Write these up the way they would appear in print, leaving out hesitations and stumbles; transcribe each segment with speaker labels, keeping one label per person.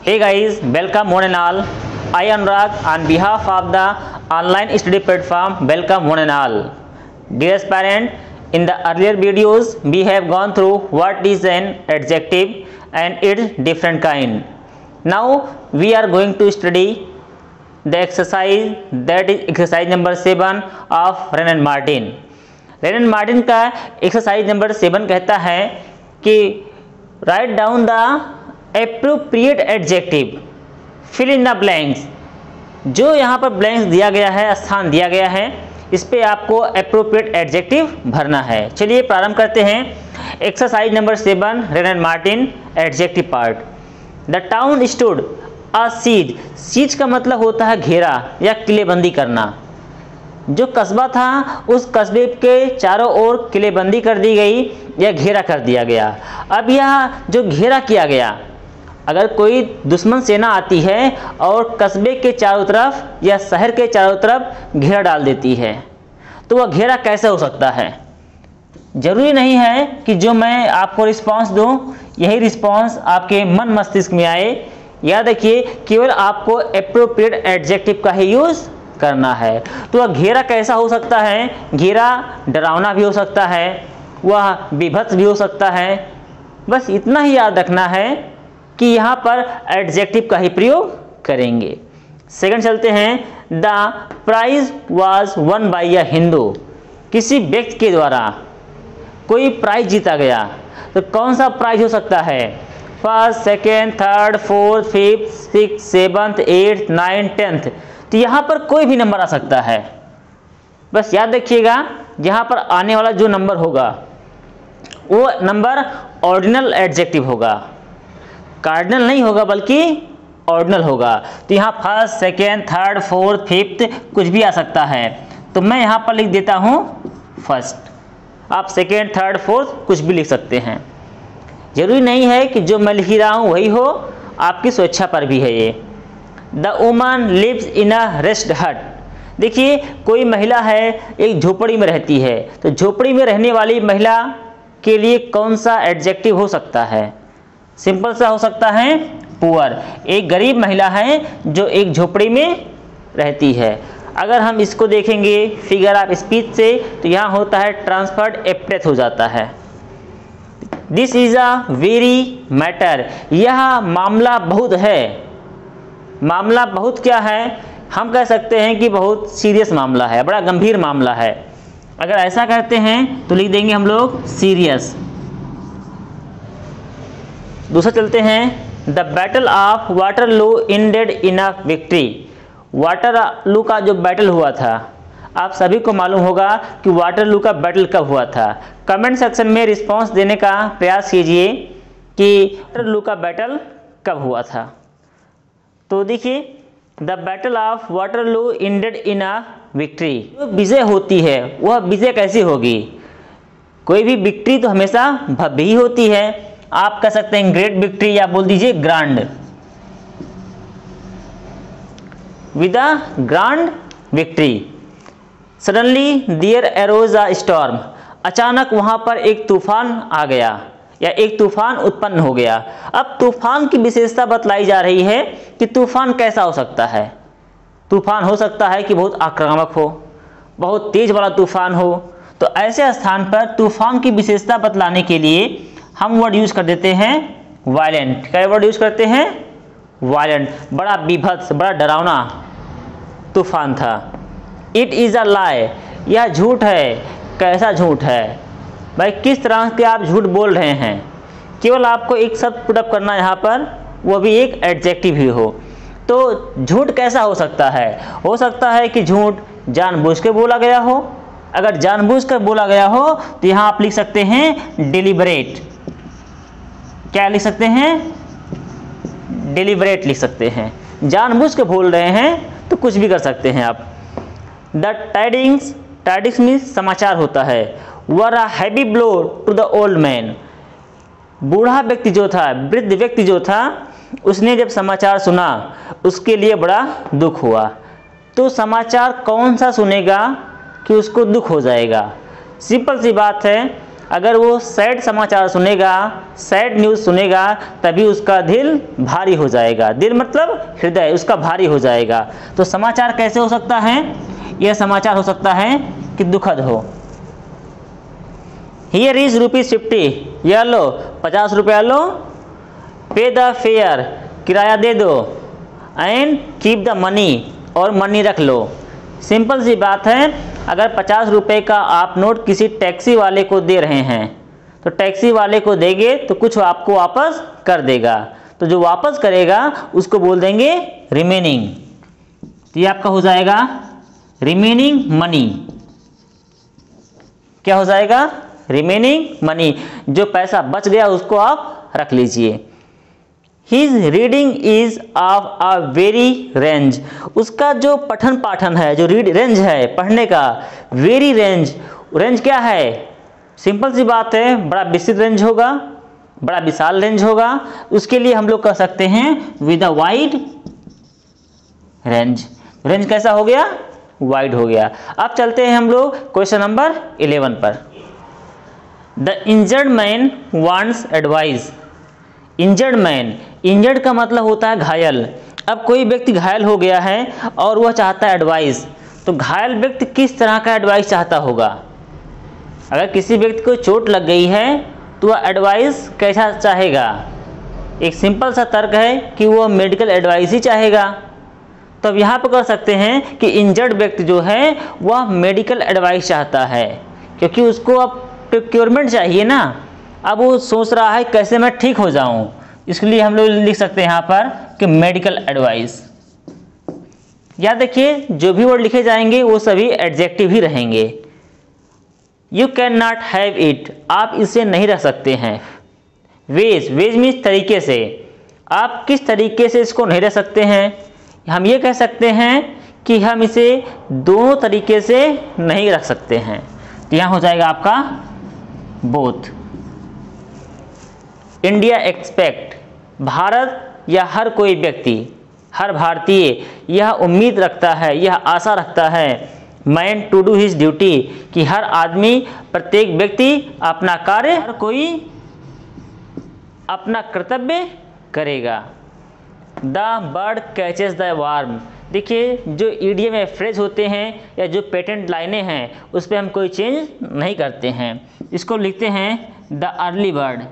Speaker 1: Hey guys, welcome one and all. I Anurag on behalf of the online study platform. Welcome one and all. Dear parent, in the earlier videos we have gone through what is an adjective and its different kind. Now we are going to study the exercise, that is exercise number 7 of Wren and Martin. Wren and Martin का exercise number 7 कहता है कि write down the appropriate adjective, fill in the blanks. जो यहाँ पर blanks दिया गया है, स्थान दिया गया है, इस पे आपको appropriate adjective भरना है। चलिए प्रारंभ करते हैं। Exercise number 7 Wren and Martin adjective part. The town stood a siege. Siege का मतलब होता है घेरा या किलेबंदी करना। जो कस्बा था उस कस्बे के चारों ओर किलेबंदी कर दी गई या घेरा कर दिया गया। अब यह जो घेरा किया गया, अगर कोई दुश्मन सेना आती है और कस्बे के चारों तरफ या शहर के चारों तरफ घेरा डाल देती है, तो वह घेरा कैसे हो सकता है? जरूरी नहीं है कि जो मैं आपको रिस्पांस दूं यही रिस्पांस आपके मन मस्तिष्क में आए। याद रखिए, केवल आपको एप्रोप्रिएट एडजेक्टिव का ही यूज करना है। तो वह घेरा कैसा हो सकता है? घेरा डरावना भी हो सकता है, वह विभत्स भी हो सकता है। बस इतना ही याद रखना है कि यहाँ पर एडजेक्टिव का ही प्रयोग करेंगे। सेकंड चलते हैं। The prize was won by a Hindu. किसी व्यक्ति के द्वारा कोई प्राइज जीता गया, तो कौन सा प्राइज हो सकता है? First, second, third, fourth, fifth, six, seventh, eighth, ninth, tenth. तो यहाँ पर कोई भी नंबर आ सकता है। बस याद रखिएगा, यहाँ पर आने वाला जो नंबर होगा वो नंबर ऑर्डिनल एडजेक्टिव होगा, कार्डिनल नहीं होगा बल्कि ऑर्डिनल होगा। तो यहाँ first, second, third, fourth, fifth कुछ भी आ सकता है। तो मैं यहाँ पर लिख देता हूँ फर्स्ट। आप सेकेंड, थर्ड, फोर्थ कुछ भी लिख सकते हैं। जरूरी नहीं है कि जो मैं लिख रहा हूँ वही हो, आपकी स्वेच्छा पर भी है ये। The woman lives in a rest hut. देखिए, कोई महिला है एक झोपड़ी में रहती है, तो झोपड़ी में रहने वाली महिला के लिए कौन सा एडजेक्टिव हो सकता है? सिंपल सा हो सकता है पुअर। एक गरीब महिला है जो एक झोपड़ी में रहती है। अगर हम इसको देखेंगे फिगर ऑफ स्पीच से, तो यहाँ होता है ट्रांसफर्ड एप्टेथ हो जाता है। This is a very matter. यह मामला बहुत है। मामला बहुत क्या है? हम कह सकते हैं कि बहुत सीरियस मामला है, बड़ा गंभीर मामला है। अगर ऐसा करते हैं तो लिख देंगे हम लोग सीरियस। दूसरा चलते हैं। The battle of Waterloo ended in a victory. Waterloo का जो बैटल हुआ था, आप सभी को मालूम होगा कि वाटरलू का बैटल कब हुआ था। कमेंट सेक्शन में रिस्पांस देने का प्रयास कीजिए कि वाटरलू का बैटल कब हुआ था। तो देखिए, the battle of Waterloo ended in a victory. जो विजय होती है वह विजय कैसी होगी? कोई भी विक्ट्री तो हमेशा भव्य ही होती है। आप कह सकते हैं ग्रेट विक्ट्री या बोल दीजिए grand. With a grand victory suddenly there arose a storm. अचानक वहां पर एक तूफान आ गया या एक तूफान उत्पन्न हो गया। अब तूफान की विशेषता बतलाई जा रही है कि तूफान कैसा हो सकता है। तूफान हो सकता है कि बहुत आक्रामक हो, बहुत तेज वाला तूफान हो। तो ऐसे स्थान पर तूफान की विशेषता बतलाने के लिए हम वर्ड यूज कर देते हैं वायलेंट। क्या वर्ड यूज करते हैं? वायलेंट। बड़ा विभत्स, बड़ा डरावना तूफान था। इट इज अ लाई। यह झूठ है। कैसा झूठ है भाई? किस तरह के आप झूठ बोल रहे हैं? केवल आपको एक शब्द पुटअप करना है यहाँ पर, वो भी एक एडजेक्टिव ही हो। तो झूठ कैसा हो सकता है? हो सकता है कि झूठ जानबूझ के बोला गया हो। अगर जानबूझ कर बोला गया हो तो यहाँ आप लिख सकते हैं डिलिबरेट। क्या लिख सकते हैं? डिलिबरेट लिख सकते हैं। जानबूझ के बोल रहे हैं तो कुछ भी कर सकते हैं आप। द टाइडिंग्स, टाइडिंग्स में समाचार होता है। Were a heavy blow to the old man. बूढ़ा व्यक्ति जो था, वृद्ध व्यक्ति जो था, उसने जब समाचार सुना उसके लिए बड़ा दुख हुआ। तो समाचार कौन सा सुनेगा कि उसको दुख हो जाएगा? सिंपल सी बात है, अगर वो सैड समाचार सुनेगा, सैड न्यूज़ सुनेगा, तभी उसका दिल भारी हो जाएगा। दिल मतलब हृदय उसका भारी हो जाएगा। तो समाचार कैसे हो सकता है? यह समाचार हो सकता है कि दुखद हो। हियर इज ₹50, यह लो 50 रुपया लो, पे द फेयर, किराया दे दो, एंड कीप द मनी, और मनी रख लो। सिंपल सी बात है, अगर 50 रुपये का आप नोट किसी टैक्सी वाले को दे रहे हैं तो टैक्सी वाले को देंगे तो कुछ आपको वापस कर देगा, तो जो वापस करेगा उसको बोल देंगे रिमेनिंग। तो ये आपका हो जाएगा रिमेनिंग मनी। क्या हो जाएगा? Remaining money. जो पैसा बच गया उसको आप रख लीजिए। His reading is of a very range, उसका जो पठन पाठन है, जो रेंज है पढ़ने का, वेरी रेंज। रेंज क्या है? सिंपल सी बात है, बड़ा विस्तृत रेंज होगा, बड़ा विशाल रेंज होगा। उसके लिए हम लोग कह सकते हैं with a wide range. Range कैसा हो गया? वाइड हो गया। अब चलते हैं हम लोग क्वेश्चन नंबर 11 पर। The injured man wants advice. Injured man, injured का मतलब होता है घायल। अब कोई व्यक्ति घायल हो गया है और वह चाहता है एडवाइस, तो घायल व्यक्ति किस तरह का एडवाइस चाहता होगा? अगर किसी व्यक्ति को चोट लग गई है तो वह एडवाइस कैसा चाहेगा? एक सिंपल सा तर्क है कि वह मेडिकल एडवाइस ही चाहेगा। तो अब यहाँ पर कर सकते हैं कि इंजर्ड व्यक्ति जो है वह मेडिकल एडवाइस चाहता है, क्योंकि उसको अब प्रिक्योरमेंट चाहिए ना। अब वो सोच रहा है कैसे मैं ठीक हो जाऊं, इसलिए हम लोग लिख सकते हैं यहाँ पर कि मेडिकल एडवाइस। याद देखिए, जो भी वर्ड लिखे जाएंगे वो सभी एडजेक्टिव ही रहेंगे। You can not have it, आप इसे नहीं रख सकते हैं। वेज, वेज मीन्स तरीके से, आप किस तरीके से इसको नहीं रख सकते हैं? हम ये कह सकते हैं कि हम इसे दोनों तरीके से नहीं रख सकते हैं। तो यहाँ हो जाएगा आपका बोथ। इंडिया एक्सपेक्ट, भारत या हर कोई व्यक्ति, हर भारतीय यह उम्मीद रखता है, यह आशा रखता है, man to do his duty, कि हर आदमी, प्रत्येक व्यक्ति अपना कार्य, हर कोई अपना कर्तव्य करेगा। The bird catches the worm, देखिए जो ईडियम या फ्रेज होते हैं या जो पेटेंट लाइनें हैं उस पर हम कोई चेंज नहीं करते हैं। इसको लिखते हैं द अर्ली बर्ड।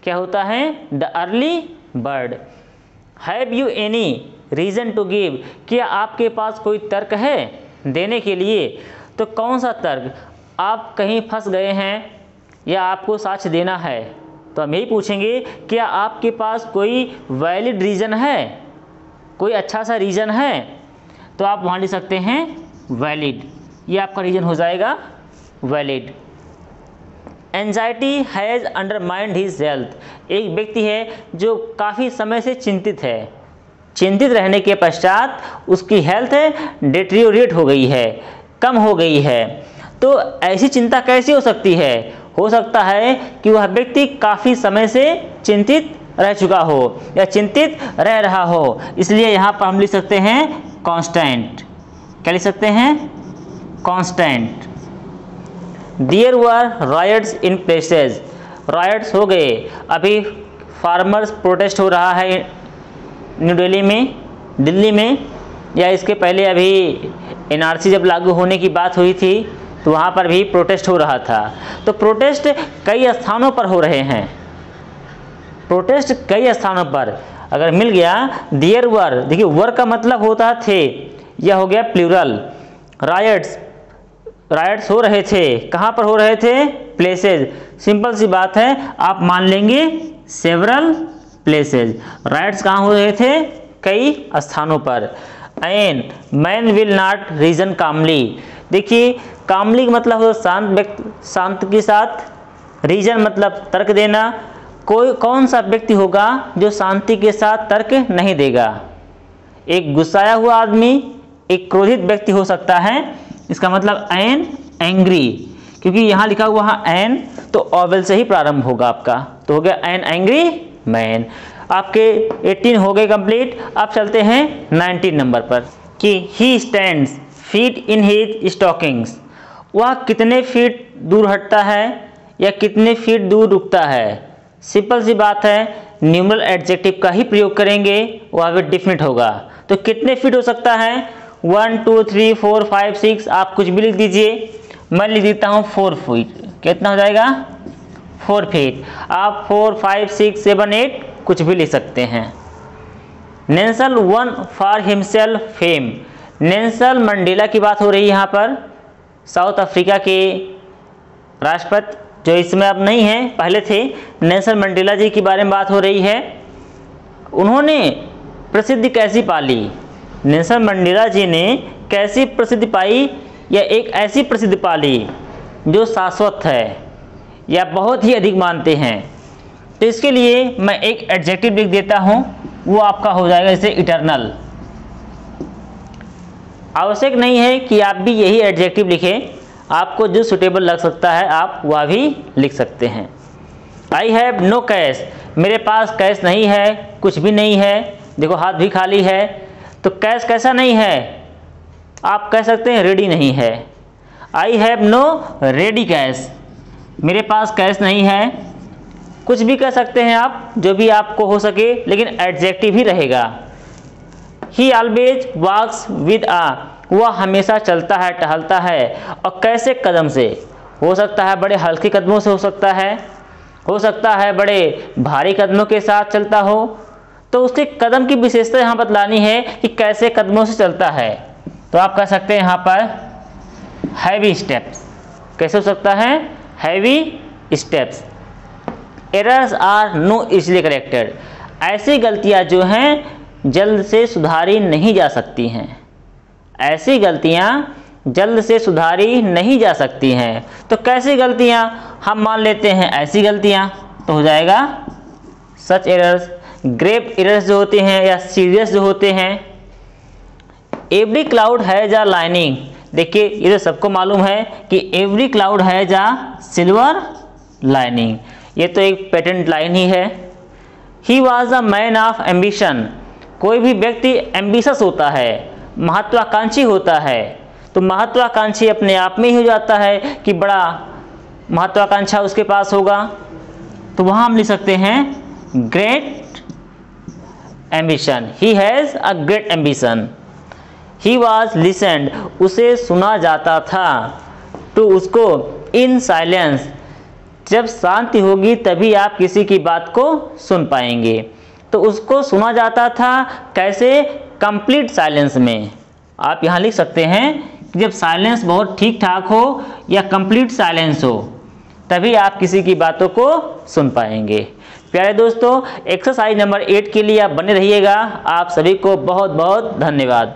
Speaker 1: क्या होता है? The early bird. Have you any reason to give, क्या आपके पास कोई तर्क है देने के लिए? तो कौन सा तर्क? आप कहीं फंस गए हैं या आपको साक्ष्य देना है, तो हम यही पूछेंगे क्या आपके पास कोई वैलिड रीज़न है, कोई अच्छा सा रीज़न है? तो आप वहाँ लिख सकते हैं वैलिड। ये आपका रीज़न हो जाएगा valid. Anxiety has undermined his health, एक व्यक्ति है जो काफ़ी समय से चिंतित है, चिंतित रहने के पश्चात उसकी हेल्थ डिटेरियोरेट हो गई है, कम हो गई है। तो ऐसी चिंता कैसी हो सकती है? हो सकता है कि वह व्यक्ति काफ़ी समय से चिंतित रह चुका हो या चिंतित रह रहा हो, इसलिए यहाँ पर हम लिख सकते हैं कांस्टेंट। क्या लिख सकते हैं? Constant. There were riots in places, riots हो गए। अभी फार्मर्स प्रोटेस्ट हो रहा है न्यू दिल्ली में, दिल्ली में, या इसके पहले अभी एनआरसी जब लागू होने की बात हुई थी तो वहाँ पर भी प्रोटेस्ट हो रहा था। तो प्रोटेस्ट कई स्थानों पर हो रहे हैं, प्रोटेस्ट कई स्थानों पर अगर मिल गया। देयर वर, देखिए वर का मतलब होता है थे, यह हो गया प्लूरल। रायट्स, रायट्स हो रहे थे, कहाँ पर हो रहे थे? प्लेसेस। सिंपल सी बात है, आप मान लेंगे सेवरल प्लेसेस। रायट्स कहाँ हो रहे थे? कई स्थानों पर। And man will not reason calmly, देखिए कामली मतलब हो शांत व्यक्ति, शांत के साथ। रीजन मतलब तर्क देना। कोई कौन सा व्यक्ति होगा जो शांति के साथ तर्क नहीं देगा? एक गुस्साया हुआ आदमी, एक क्रोधित व्यक्ति हो सकता है। इसका मतलब एन एंग्री, क्योंकि यहाँ लिखा हुआ है एन, तो ऑवेल से ही प्रारंभ होगा आपका, तो हो गया एन एंग्री मैन। आपके 18 हो गए कंप्लीट। अब चलते हैं 19 नंबर पर कि he stands feet in his stockings, वह कितने फीट दूर हटता है या कितने फीट दूर रुकता है। सिंपल सी बात है, न्यूमरल एडजेक्टिव का ही प्रयोग करेंगे, वह भी डेफिनेट होगा। तो कितने फीट हो सकता है, 1 2 3 4 5 6, आप कुछ भी लिख दीजिए। मैं लिख देता हूँ 4 फीट। कितना हो जाएगा, 4 फीट। आप 4 5 6 7 8 कुछ भी लिख सकते हैं। Nelson one for himself fame. Nelson Mandela की बात हो रही है यहाँ पर, साउथ अफ्रीका के राष्ट्रपति जो इसमें अब नहीं हैं, पहले थे। नेल्सन मंडेला जी के बारे में बात हो रही है। उन्होंने प्रसिद्धि कैसी पाली, नेल्सन मंडेला जी ने कैसी प्रसिद्धि पाई या एक ऐसी प्रसिद्धि पाली जो शाश्वत है या बहुत ही अधिक मानते हैं। तो इसके लिए मैं एक एडजेक्टिव लिख देता हूँ, वो आपका हो जाएगा जैसे इटर्नल। आवश्यक नहीं है कि आप भी यही एडजेक्टिव लिखें, आपको जो सुटेबल लग सकता है आप वह भी लिख सकते हैं। आई हैव नो कैश, मेरे पास कैश नहीं है, कुछ भी नहीं है, देखो हाथ भी खाली है। तो कैश कैसा नहीं है, आप कह सकते हैं रेडी नहीं है। I have no ready cash, मेरे पास कैश नहीं है, कुछ भी कह सकते हैं आप, जो भी आपको हो सके, लेकिन एडजेक्टिव ही रहेगा। ही ऑलवेज वॉक्स विद आ, वह हमेशा चलता है, टहलता है। और कैसे कदम से, हो सकता है बड़े हल्के कदमों से, हो सकता है बड़े भारी कदमों के साथ चलता हो। तो उसके कदम की विशेषता यहाँ बतलानी है कि कैसे कदमों से चलता है। तो आप कह सकते हैं यहाँ पर हैवी स्टेप्स। कैसे हो सकता है, heavy steps. Errors are no easily corrected, ऐसी गलतियाँ जो हैं जल्द से सुधारी नहीं जा सकती हैं। ऐसी गलतियाँ जल्द से सुधारी नहीं जा सकती हैं। तो कैसी गलतियाँ, हम मान लेते हैं ऐसी गलतियाँ, तो हो जाएगा सच एरर्स। ग्रेव एरर्स जो होते हैं या सीरियस जो होते हैं। Every cloud has a lining, देखिए ये तो सबको मालूम है कि every cloud has a silver lining, ये तो एक पेटेंट लाइन ही है। He was a man of ambition, कोई भी व्यक्ति एम्बिशस होता है, महत्वाकांक्षी होता है। तो महत्वाकांक्षी अपने आप में ही हो जाता है कि बड़ा महत्वाकांक्षा उसके पास होगा। तो वहाँ हम लिख सकते हैं great ambition, he has a great ambition. He was लिसेंड, उसे सुना जाता था। तो उसको इन साइलेंस, जब शांति होगी तभी आप किसी की बात को सुन पाएंगे। तो उसको सुना जाता था कैसे, कंप्लीट साइलेंस में। आप यहाँ लिख सकते हैं कि जब साइलेंस बहुत ठीक ठाक हो या कंप्लीट साइलेंस हो, तभी आप किसी की बातों को सुन पाएंगे। प्यारे दोस्तों, एक्सरसाइज नंबर 8 के लिए आप बने रहिएगा। आप सभी को बहुत बहुत धन्यवाद।